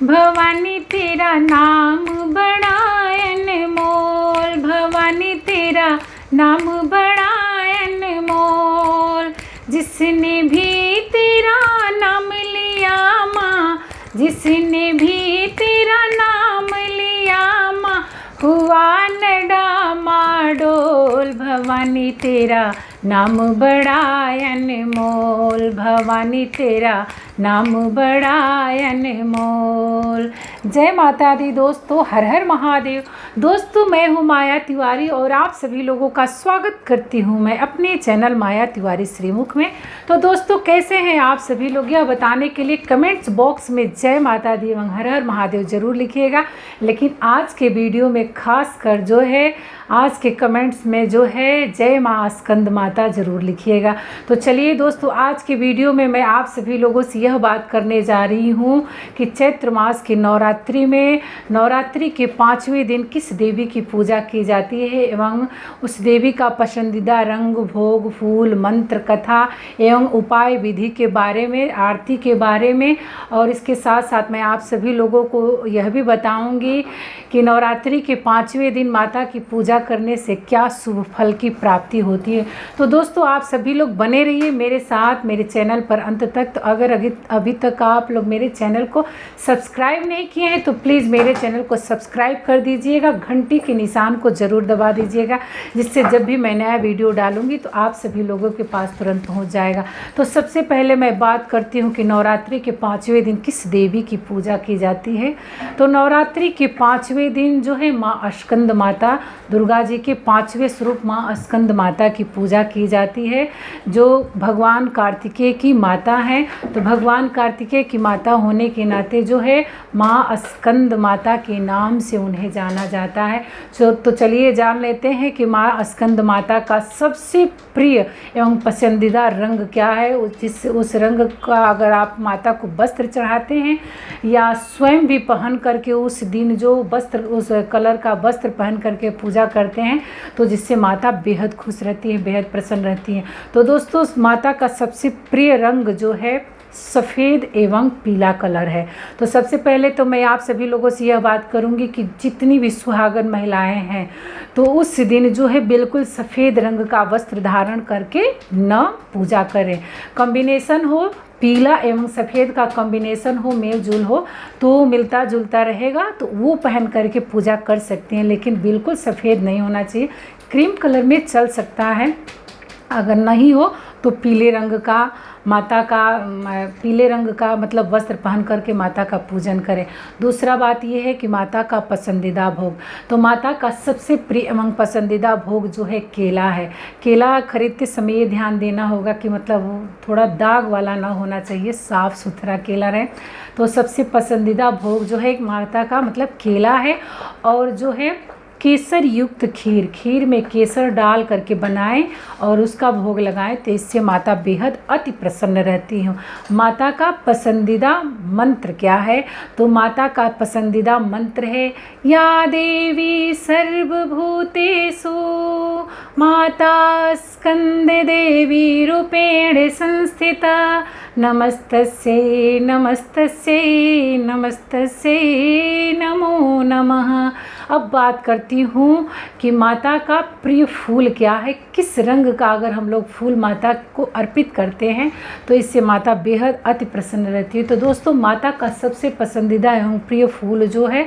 भवानी तेरा नाम बड़ा अनमोल, भवानी तेरा नाम बड़ा अनमोल। जिसने भी तेरा नाम लिया माँ, जिसने भी तेरा नाम लिया माँ, हुआ न डामाडोल। भवानी तेरा नाम बड़ा अनमोल, भवानी तेरा नाम बड़ा अनमोल। जय माता दी दोस्तों, हर हर महादेव। दोस्तों मैं हूँ माया तिवारी और आप सभी लोगों का स्वागत करती हूँ मैं अपने चैनल माया तिवारी श्रीमुख में। तो दोस्तों कैसे हैं आप सभी लोग, यह बताने के लिए कमेंट्स बॉक्स में जय माता दी एवं हर हर महादेव जरूर लिखिएगा। लेकिन आज के वीडियो में खास कर जो है आज के कमेंट्स में जो है जय माँ स्कंद माता ज़रूर लिखिएगा। तो चलिए दोस्तों, आज के वीडियो में मैं आप सभी लोगों से यह बात करने जा रही हूँ कि चैत्र मास की नवरात्रि में नवरात्रि के 5वें दिन किस देवी की पूजा की जाती है एवं उस देवी का पसंदीदा रंग, भोग, फूल, मंत्र, कथा एवं उपाय विधि के बारे में, आरती के बारे में, और इसके साथ साथ मैं आप सभी लोगों को यह भी बताऊँगी कि नवरात्रि के 5वें दिन माता की पूजा करने से क्या शुभ फल की प्राप्ति होती है। तो दोस्तों आप सभी लोग बने रहिए मेरे साथ मेरे चैनल पर अंत तक। तो अगर अभी तक आप लोग मेरे चैनल को सब्सक्राइब नहीं किए हैं तो प्लीज़ मेरे चैनल को सब्सक्राइब कर दीजिएगा, घंटी के निशान को ज़रूर दबा दीजिएगा, जिससे जब भी मैं नया वीडियो डालूंगी तो आप सभी लोगों के पास तुरंत पहुँच जाएगा। तो सबसे पहले मैं बात करती हूँ कि नवरात्रि के 5वें दिन किस देवी की पूजा की जाती है। तो नवरात्रि के 5वें दिन जो है माँ स्कंद माता, दुर्गा जी के 5वें स्वरूप माँ स्कंद माता की पूजा की जाती है, जो भगवान कार्तिकेय की माता हैं। तो भगवान कार्तिकेय की माता होने के नाते जो है माँ स्कंद माता के नाम से उन्हें जाना जाता है। तो चलिए जान लेते हैं कि माँ स्कंद माता का सबसे प्रिय एवं पसंदीदा रंग क्या है। उस रंग का अगर आप माता को वस्त्र चढ़ाते हैं या स्वयं भी पहन करके उस दिन जो वस्त्र, उस कलर का वस्त्र पहन करके पूजा करते हैं तो जिससे माता बेहद खुश रहती है, बेहद प्रसन्न रहती है। तो दोस्तों माता का सबसे प्रिय रंग जो है सफ़ेद एवं पीला कलर है। तो सबसे पहले तो मैं आप सभी लोगों से यह बात करूंगी कि जितनी भी सुहागन महिलाएं हैं तो उस दिन जो है बिल्कुल सफ़ेद रंग का वस्त्र धारण करके न पूजा करें। कॉम्बिनेशन हो, पीला एवं सफ़ेद का कॉम्बिनेशन हो, मेल जोल हो तो मिलता जुलता रहेगा तो वो पहन करके पूजा कर सकते हैं। लेकिन बिल्कुल सफ़ेद नहीं होना चाहिए, क्रीम कलर में चल सकता है। अगर नहीं हो तो पीले रंग का पीले रंग का मतलब वस्त्र पहन करके माता का पूजन करें। दूसरा बात यह है कि माता का पसंदीदा भोग, तो माता का सबसे प्रिय एवं पसंदीदा भोग जो है केला है। केला खरीदते समय ये ध्यान देना होगा कि मतलब थोड़ा दाग वाला ना होना चाहिए, साफ़ सुथरा केला रहे। तो सबसे पसंदीदा भोग जो है माता का मतलब केला है। और जो है केसर युक्त खीर, खीर में केसर डाल करके बनाएं और उसका भोग लगाएं तो इससे माता बेहद अति प्रसन्न रहती हैं। माता का पसंदीदा मंत्र क्या है? तो माता का पसंदीदा मंत्र है या देवी सर्वभूतेषु माता स्कंद देवी रूपेण संस्थिता नमस्तस्यै नमस्तस्यै नमस्तस्यै नमो नमः। अब बात करती हूँ कि माता का प्रिय फूल क्या है, किस रंग का अगर हम लोग फूल माता को अर्पित करते हैं तो इससे माता बेहद अति प्रसन्न रहती है। तो दोस्तों माता का सबसे पसंदीदा एवं प्रिय फूल जो है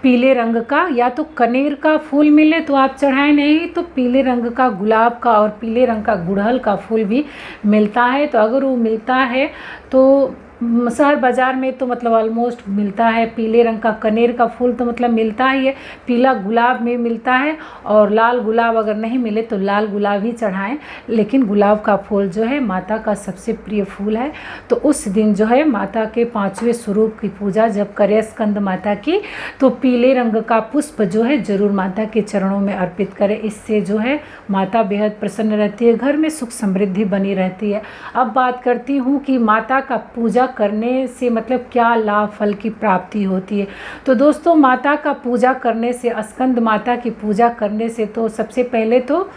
पीले रंग का, या तो कनेर का फूल मिले तो आप चढ़ाएं, नहीं तो पीले रंग का गुलाब का और पीले रंग का गुड़हल का फूल भी मिलता है। तो अगर वो मिलता है तो शहर बाज़ार में तो मतलब ऑलमोस्ट मिलता है। पीले रंग का कनेर का फूल तो मतलब मिलता ही है, पीला गुलाब में मिलता है, और लाल गुलाब अगर नहीं मिले तो लाल गुलाब ही चढ़ाएं। लेकिन गुलाब का फूल जो है माता का सबसे प्रिय फूल है। तो उस दिन जो है माता के 5वें स्वरूप की पूजा जब करें स्कंद माता की तो पीले रंग का पुष्प जो है ज़रूर माता के चरणों में अर्पित करें। इससे जो है माता बेहद प्रसन्न रहती है, घर में सुख समृद्धि बनी रहती है। अब बात करती हूँ कि माता का पूजा करने से मतलब क्या लाभ फल की प्राप्ति होती है। तो दोस्तों माता का पूजा करने से, स्कंद माता की पूजा करने से तो सबसे पहले तो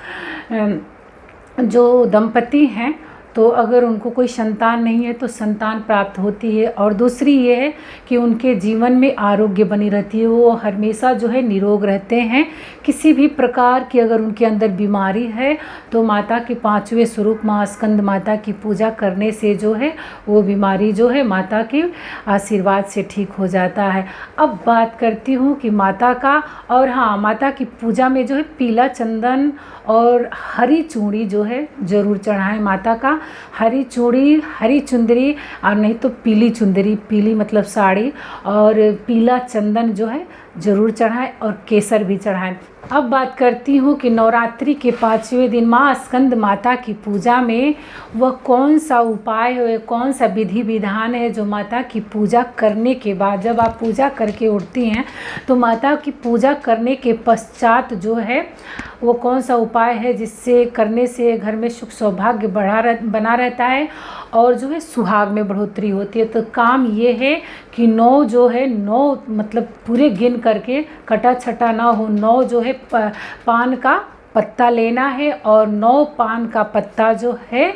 जो दंपति हैं तो अगर उनको कोई संतान नहीं है तो संतान प्राप्त होती है। और दूसरी ये है कि उनके जीवन में आरोग्य बनी रहती है, वो हमेशा जो है निरोग रहते हैं। किसी भी प्रकार की अगर उनके अंदर बीमारी है तो माता के 5वें स्वरूप माँ स्कंद माता की पूजा करने से जो है वो बीमारी जो है माता के आशीर्वाद से ठीक हो जाता है। अब बात करती हूँ कि माता का, और हाँ, माता की पूजा में जो है पीला चंदन और हरी चूड़ी जो है ज़रूर चढ़ाएं माता का। हरी चूड़ी, हरी चुंदरी, और नहीं तो पीली चुंदरी, पीली मतलब साड़ी, और पीला चंदन जो है ज़रूर चढ़ाएं और केसर भी चढ़ाएं। अब बात करती हूँ कि नवरात्रि के 5वें दिन माँ स्कंद माता की पूजा में वह कौन सा उपाय है, कौन सा विधि विधान है जो माता की पूजा करने के बाद, जब आप पूजा करके उठती हैं तो माता की पूजा करने के पश्चात जो है वो कौन सा उपाय है जिससे करने से घर में सुख सौभाग्य बना रहता है और जो है सुहाग में बढ़ोतरी होती है। तो काम ये है कि 9 जो है 9 मतलब पूरे गिन करके, कटा छटा ना हो, 9 जो है पान का पत्ता लेना है और 9 पान का पत्ता जो है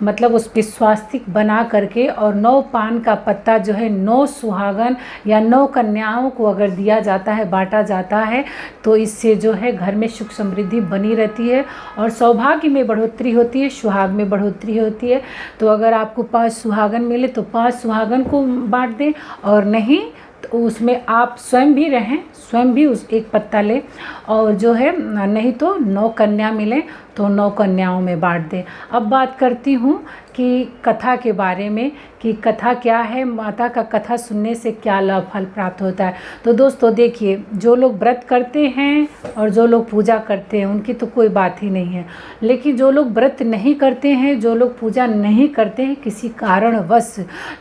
मतलब उस पर स्वास्तिक बना करके, और 9 पान का पत्ता जो है 9 सुहागन या 9 कन्याओं को अगर दिया जाता है, बांटा जाता है, तो इससे जो है घर में सुख समृद्धि बनी रहती है और सौभाग्य में बढ़ोतरी होती है, सुहाग में बढ़ोतरी होती है। तो अगर आपको 5 सुहागन मिले तो 5 सुहागन को बांट दें, और नहीं तो उसमें आप स्वयं भी रहें, स्वयं भी उस एक पत्ता लें, और जो है नहीं तो 9 कन्या मिले तो 9 कन्याओं में बांट दें। अब बात करती हूँ कि कथा के बारे में कि कथा क्या है, माता का कथा सुनने से क्या लाभ फल प्राप्त होता है। तो दोस्तों देखिए, जो लोग व्रत करते हैं और जो लोग पूजा करते हैं उनकी तो कोई बात ही नहीं है, लेकिन जो लोग व्रत नहीं करते हैं, जो लोग पूजा नहीं करते हैं किसी कारणवश,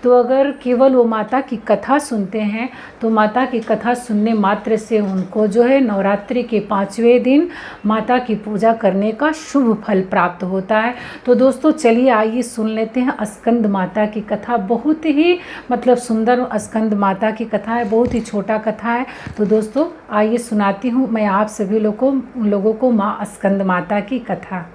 तो अगर केवल वो माता की कथा सुनते हैं तो माता की कथा सुनने मात्र से उनको जो है नवरात्रि के 5वें दिन माता की पूजा करने का शुभ फल प्राप्त होता है। तो दोस्तों चलिए आइए सुन लेते हैं स्कंद माता की कथा। बहुत ही मतलब सुंदर स्कंद माता की कथा है, बहुत ही छोटा कथा है। तो दोस्तों आइए सुनाती हूँ मैं आप सभी लोगों को माँ स्कंद माता की कथा।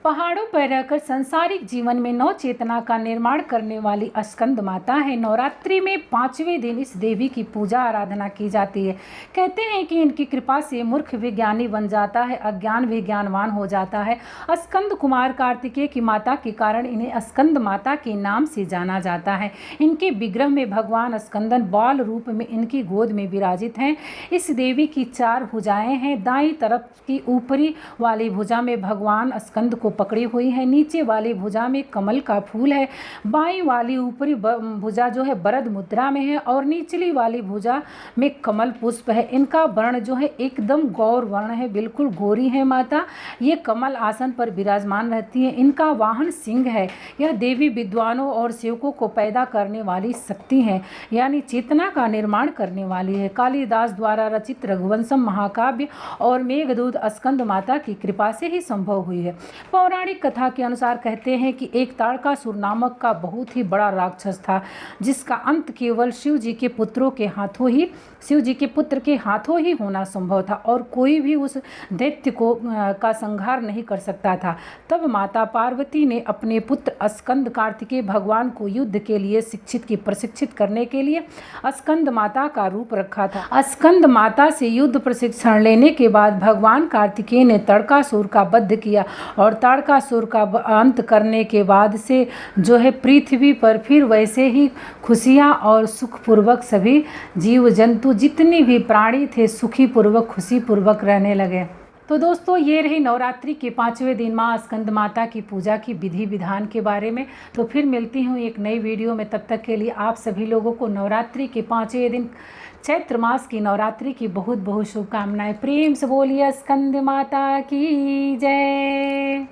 पहाड़ों पर रहकर सांसारिक जीवन में नव चेतना का निर्माण करने वाली स्कंद माता है। नवरात्रि में 5वें दिन इस देवी की पूजा आराधना की जाती है। कहते हैं कि इनकी कृपा से मूर्ख भी ज्ञानी बन जाता है, अज्ञान भी ज्ञानवान हो जाता है। स्कंद कुमार कार्तिकेय की माता के कारण इन्हें स्कंद माता के नाम से जाना जाता है। इनके विग्रह में भगवान स्कंदन बाल रूप में इनकी गोद में विराजित हैं। इस देवी की 4 भुजाएं हैं। दाईं तरफ की ऊपरी वाली भुजा में भगवान स्कंद को पकड़ी हुई है, नीचे वाली भुजा में कमल का फूल है, बाईं वाली ऊपरी भुजा जो है बरद मुद्रा में है और निचली वाली भुजा में कमल पुष्प है। इनका वर्ण जो है एकदम गौर वर्ण है, बिल्कुल गोरी है माता। ये कमल आसन पर विराजमान रहती है। इनका वाहन सिंह है। यह देवी विद्वानों और सेवकों को पैदा करने वाली शक्ति है, यानी चेतना का निर्माण करने वाली है। कालिदास द्वारा रचित रघुवंशम महाकाव्य और मेघदूत स्कंद माता की कृपा से ही संभव हुई है। पौराणिक कथा के अनुसार कहते हैं कि एक ताड़कासुर नामक का बहुत ही बड़ा राक्षस था, जिसका अंत केवल शिव जी के पुत्र के हाथों ही होना संभव था और कोई भी उस दैत्य का संहार नहीं कर सकता था। तब माता पार्वती ने अपने पुत्र स्कंद कार्तिकेय भगवान को युद्ध के लिए प्रशिक्षित करने के लिए स्कंद माता का रूप रखा था। स्कंद माता से युद्ध प्रशिक्षण लेने के बाद भगवान कार्तिकेय ने ताड़कासुर का वध किया और ताड़कासुर का अंत करने के बाद से जो है पृथ्वी पर फिर वैसे ही खुशियाँ और सुखपूर्वक सभी जीव जंतु जितने भी प्राणी थे सुखी पूर्वक खुशी पूर्वक रहने लगे। तो दोस्तों ये रही नवरात्रि के 5वें दिन माँ स्कंद माता की पूजा की विधि विधान के बारे में। तो फिर मिलती हूँ एक नई वीडियो में, तब तक के लिए आप सभी लोगों को नवरात्रि के 5वें दिन चैत्र मास की नवरात्रि की बहुत बहुत शुभकामनाएं। प्रेम से बोलिए स्कंद माता की जय।